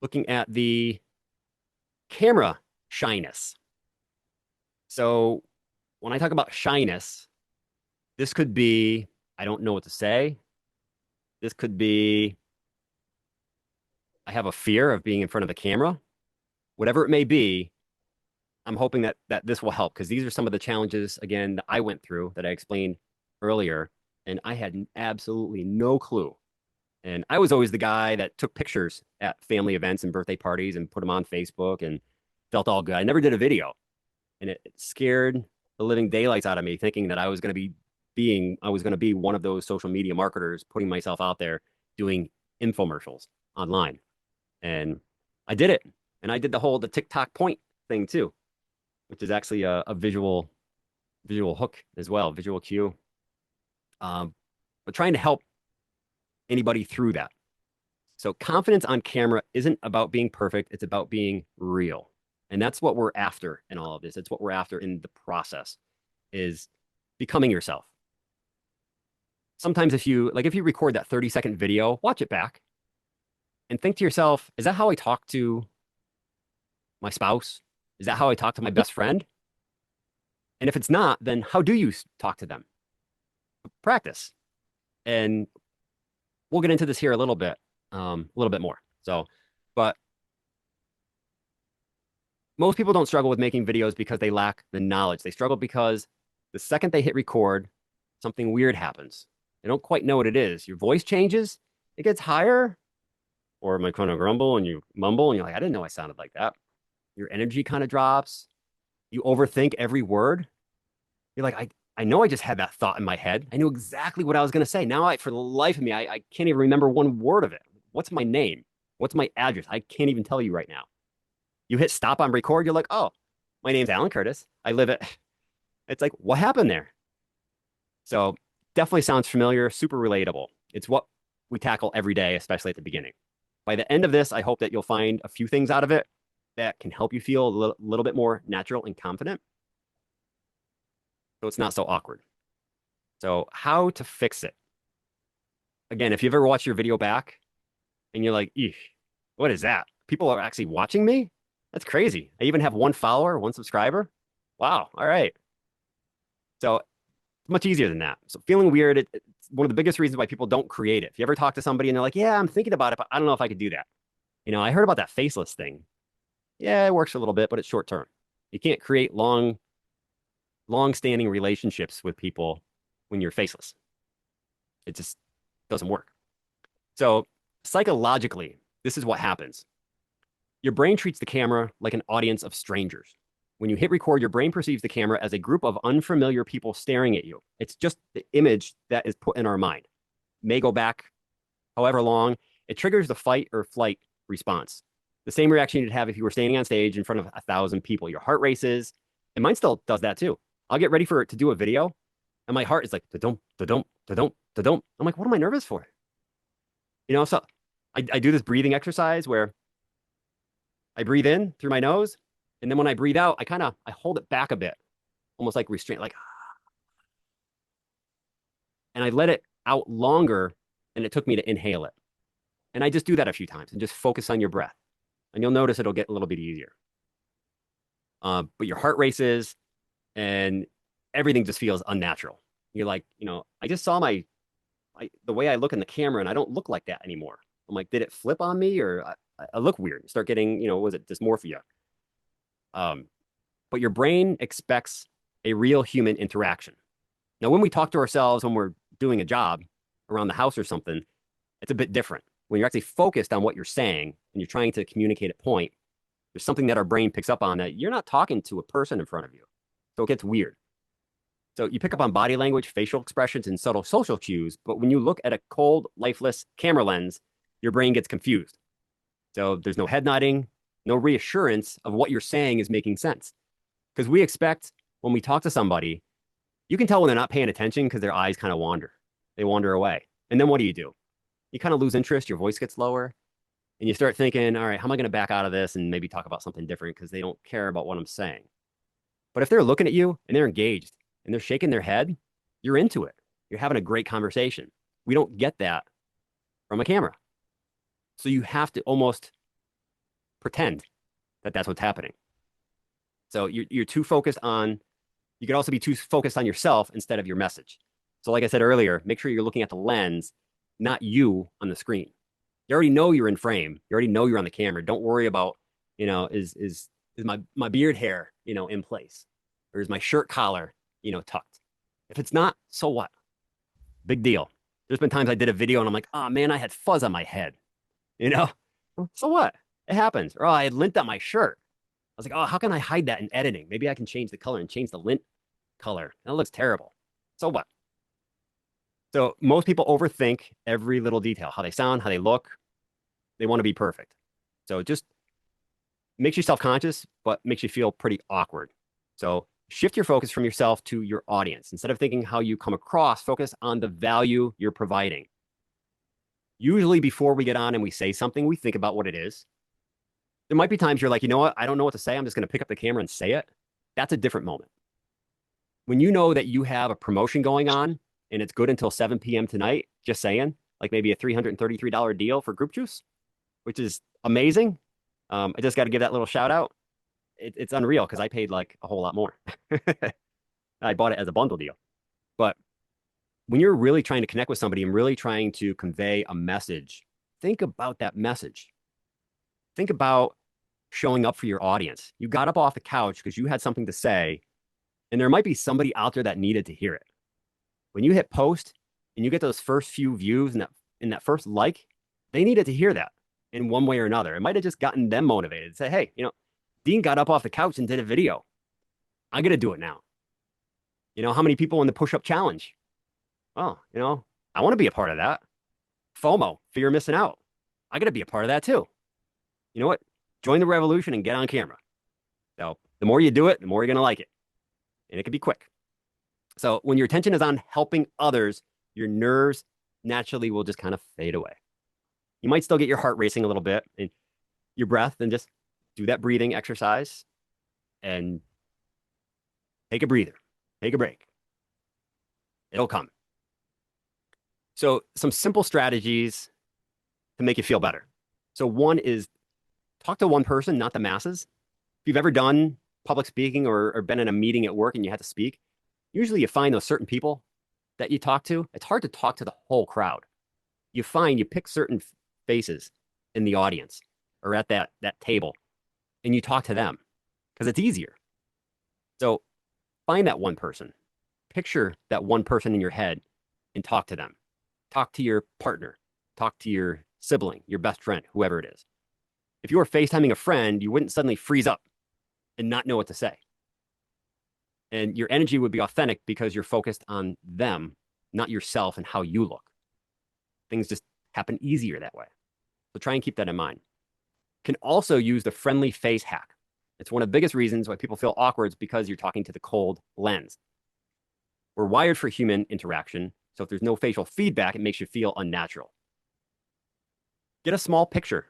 looking at the camera shyness. So when I talk about shyness, this could be, I don't know what to say. This could be, I have a fear of being in front of the camera. Whatever it may be, I'm hoping that this will help because these are some of the challenges, again, that I went through that I explained earlier. And I had absolutely no clue. And I was always the guy that took pictures at family events and birthday parties and put them on Facebook and felt all good. I never did a video. And it scared the living daylights out of me, thinking that I was going to be one of those social media marketers, putting myself out there doing infomercials online. And I did it. And I did the TikTok point thing too, which is actually a visual hook as well, visual cue. But trying to help anybody through that. So confidence on camera isn't about being perfect. It's about being real. And that's what we're after in all of this. It's what we're after in the process is becoming yourself. Sometimes if you record that 30-second video, watch it back and think to yourself, is that how I talk to my spouse? Is that how I talk to my best friend? And if it's not, then how do you talk to them? Practice. And we'll get into this here a little bit more. So, but most people don't struggle with making videos because they lack the knowledge. They struggle because the second they hit record, something weird happens. They don't quite know what it is. Your voice changes, it gets higher, or it might kind of grumble and you mumble and you're like, I didn't know I sounded like that. Your energy kind of drops. You overthink every word. You're like, I know I just had that thought in my head. I knew exactly what I was going to say. Now, for the life of me, I can't even remember one word of it. What's my name? What's my address? I can't even tell you right now. You hit stop on record. You're like, oh, my name's Alan Curtis. I live at, it's like, what happened there? So definitely sounds familiar, super relatable. It's what we tackle every day, especially at the beginning. By the end of this, I hope that you'll find a few things out of it that can help you feel a little bit more natural and confident. So it's not so awkward. So how to fix it? Again, if you've ever watched your video back and you're like, eesh, what is that? People are actually watching me? That's crazy. I even have one follower, one subscriber. Wow. All right. So it's much easier than that. So feeling weird, it's one of the biggest reasons why people don't create it. If you ever talk to somebody and they're like, yeah, I'm thinking about it, but I don't know if I could do that. I heard about that faceless thing. Yeah, it works a little bit, but it's short term. You can't create long-standing relationships with people when you're faceless. It just doesn't work. So psychologically, this is what happens. Your brain treats the camera like an audience of strangers. When you hit record, your brain perceives the camera as a group of unfamiliar people staring at you. It's just the image that is put in our mind. It may go back however long. It triggers the fight or flight response. The same reaction you'd have if you were standing on stage in front of 1,000 people. Your heart races, and mine still does that too. I'll get ready to do a video, and my heart is like da-dum, da-dum, da-dum, da-dum. I'm like, what am I nervous for? So I do this breathing exercise where I breathe in through my nose, and then when I breathe out, I hold it back a bit, almost like restraint, like, and I let it out longer than it took me to inhale it. And I just do that a few times and just focus on your breath, and you'll notice it'll get a little bit easier. But your heart races, and everything just feels unnatural. You're like, I just saw the way I look in the camera, and I don't look like that anymore. I'm like, did it flip on me, or I look weird? You start getting, was it dysmorphia? But your brain expects a real human interaction. Now, when we talk to ourselves when we're doing a job around the house or something, it's a bit different. When you're actually focused on what you're saying and you're trying to communicate a point, there's something that our brain picks up on that you're not talking to a person in front of you. So it gets weird. So you pick up on body language, facial expressions, and subtle social cues. But when you look at a cold, lifeless camera lens, your brain gets confused. So there's no head nodding, no reassurance of what you're saying is making sense. Because we expect when we talk to somebody, you can tell when they're not paying attention because their eyes kind of wander. They wander away. And then what do? You kind of lose interest, your voice gets lower, and you start thinking, all right, how am I going to back out of this and maybe talk about something different because they don't care about what I'm saying. But if they're looking at you and they're engaged and they're shaking their head, you're into it. You're having a great conversation. We don't get that from a camera. So you have to almost pretend that that's what's happening. So you're too focused on, you could also be too focused on yourself instead of your message. So, like I said earlier, make sure you're looking at the lens, not you on the screen. You already know you're in frame. You already know you're on the camera. Don't worry about, is my beard hair, in place, or is my shirt collar, tucked. If it's not, so what? Big deal. There's been times I did a video and I'm like, oh man, I had fuzz on my head, you know? So what? It happens. Or, oh, I had lint on my shirt. I was like, oh, how can I hide that in editing? Maybe I can change the color and change the lint color. That looks terrible. So what? So most people overthink every little detail, how they sound, how they look. They want to be perfect. So it just makes you self-conscious, but makes you feel pretty awkward. So shift your focus from yourself to your audience. Instead of thinking how you come across, focus on the value you're providing. Usually before we get on and we say something, we think about what it is. There might be times you're like, you know what? I don't know what to say. I'm just going to pick up the camera and say it. That's a different moment. When you know that you have a promotion going on and it's good until 7 p.m. tonight, just saying, like maybe a $333 deal for Group Juice, which is amazing. I just got to give that little shout out. It's unreal because I paid like a whole lot more. I bought it as a bundle deal. But when you're really trying to connect with somebody and really trying to convey a message, think about that message. Think about showing up for your audience. You got up off the couch because you had something to say, and there might be somebody out there that needed to hear it. When you hit post and you get those first few views and that first like, they needed to hear that in one way or another. It might have just gotten them motivated to say, hey, Dean got up off the couch and did a video. I got to do it now. How many people in the push-up challenge? Oh, I want to be a part of that. FOMO, fear of missing out. I got to be a part of that too. You know what? Join the revolution and get on camera. So the more you do it, the more you're going to like it. And it can be quick. So when your attention is on helping others, your nerves naturally will just kind of fade away. You might still get your heart racing a little bit and your breath, and just do that breathing exercise and take a breather, take a break. It'll come. So some simple strategies to make you feel better. So one is talk to one person, not the masses. If you've ever done public speaking or been in a meeting at work and you had to speak, usually you find those certain people that you talk to. It's hard to talk to the whole crowd. You pick certain faces in the audience or at that table, and you talk to them because it's easier. So find that one person, picture that one person in your head and talk to them. Talk to your partner, talk to your sibling, your best friend, whoever it is. If you were FaceTiming a friend, you wouldn't suddenly freeze up and not know what to say. And your energy would be authentic because you're focused on them, not yourself and how you look. Things just happen easier that way. So try and keep that in mind. Can also use the friendly face hack. It's one of the biggest reasons why people feel awkward is because you're talking to the cold lens. We're wired for human interaction. So if there's no facial feedback, it makes you feel unnatural. Get a small picture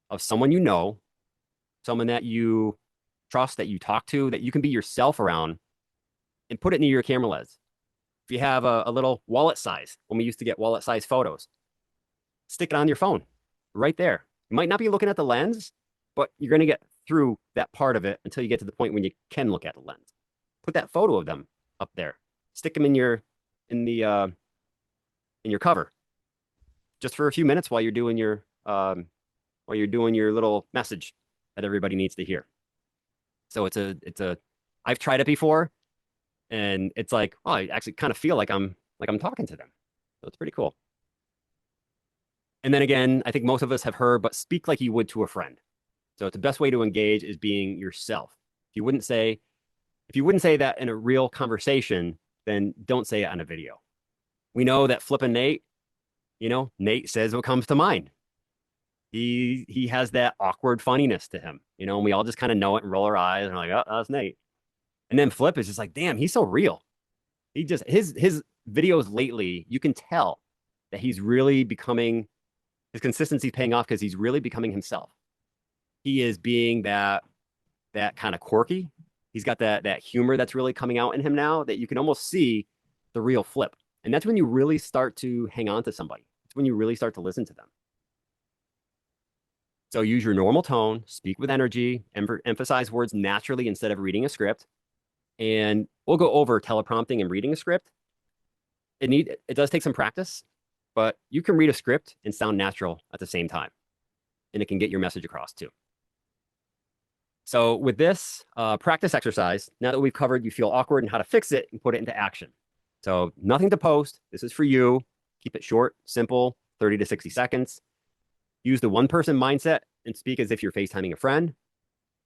of someone you know, someone that you trust, that you talk to, that you can be yourself around, and put it near your camera lens. If you have a little wallet size, when we used to get wallet size photos, stick it on your phone right there. You might not be looking at the lens, but you're going to get through that part of it until you get to the point when you can look at the lens. Put that photo of them up there. Stick them in your cover, just for a few minutes while you're doing your little message that everybody needs to hear. So I've tried it before, and it's like, oh, I actually kind of feel like I'm talking to them. So it's pretty cool. And then again, I think most of us have heard, but speak like you would to a friend. So it's the best way to engage is being yourself. If you wouldn't say that in a real conversation, then don't say it on a video. We know that flipping Nate, Nate says what comes to mind. He has that awkward funniness to him, and we all just kind of know it and roll our eyes and we're like, oh, that's Nate. And then Flip is just like, damn, he's so real. His videos lately, you can tell that he's really becoming, his consistency paying off because he's really becoming himself. He is being that kind of quirky. He's got that humor that's really coming out in him now that you can almost see the real Flip. And that's when you really start to hang on to somebody. It's when you really start to listen to them. So use your normal tone, speak with energy, emphasize words naturally instead of reading a script. And we'll go over teleprompting and reading a script. It does take some practice, but you can read a script and sound natural at the same time, and it can get your message across too. So with this practice exercise, now that we've covered you feel awkward and how to fix it and put it into action. So nothing to post. This is for you. Keep it short, simple, 30 to 60 seconds. Use the one person mindset and speak as if you're FaceTiming a friend.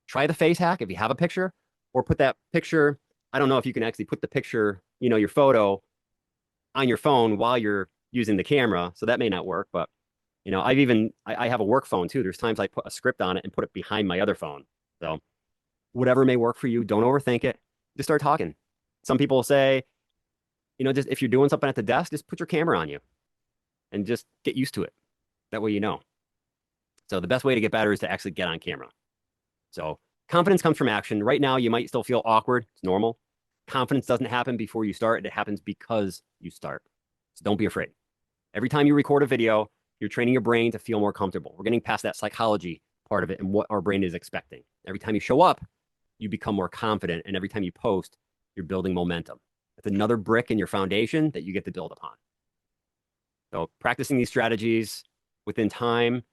Try the face hack if you have a picture, or put that picture. I don't know if you can actually put the picture, your photo on your phone while you're using the camera. So that may not work, but I have a work phone too. There's times I put a script on it and put it behind my other phone. So whatever may work for you, don't overthink it. Just start talking. Some people say, just if you're doing something at the desk, just put your camera on you and just get used to it. That way you know. So the best way to get better is to actually get on camera. So confidence comes from action. Right now, you might still feel awkward. It's normal. Confidence doesn't happen before you start. It happens because you start. So don't be afraid. Every time you record a video, you're training your brain to feel more comfortable. We're getting past that psychology part of it and what our brain is expecting. Every time you show up, you become more confident. And every time you post, you're building momentum. It's another brick in your foundation that you get to build upon. So practicing these strategies within time,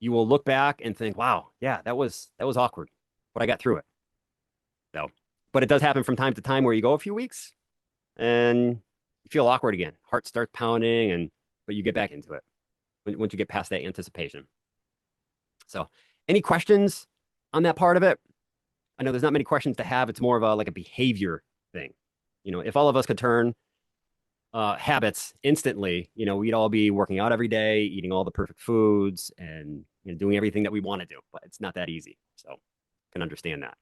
you will look back and think, wow, yeah, that was awkward, but I got through it. So, but it does happen from time to time where you go a few weeks and you feel awkward again. Heart starts pounding, but you get back into it once you get past that anticipation. So, any questions on that part of it? I know there's not many questions to have. It's more of a behavior thing. If all of us could turn habits instantly, we'd all be working out every day, eating all the perfect foods, and doing everything that we want to do. But it's not that easy. So, can understand that.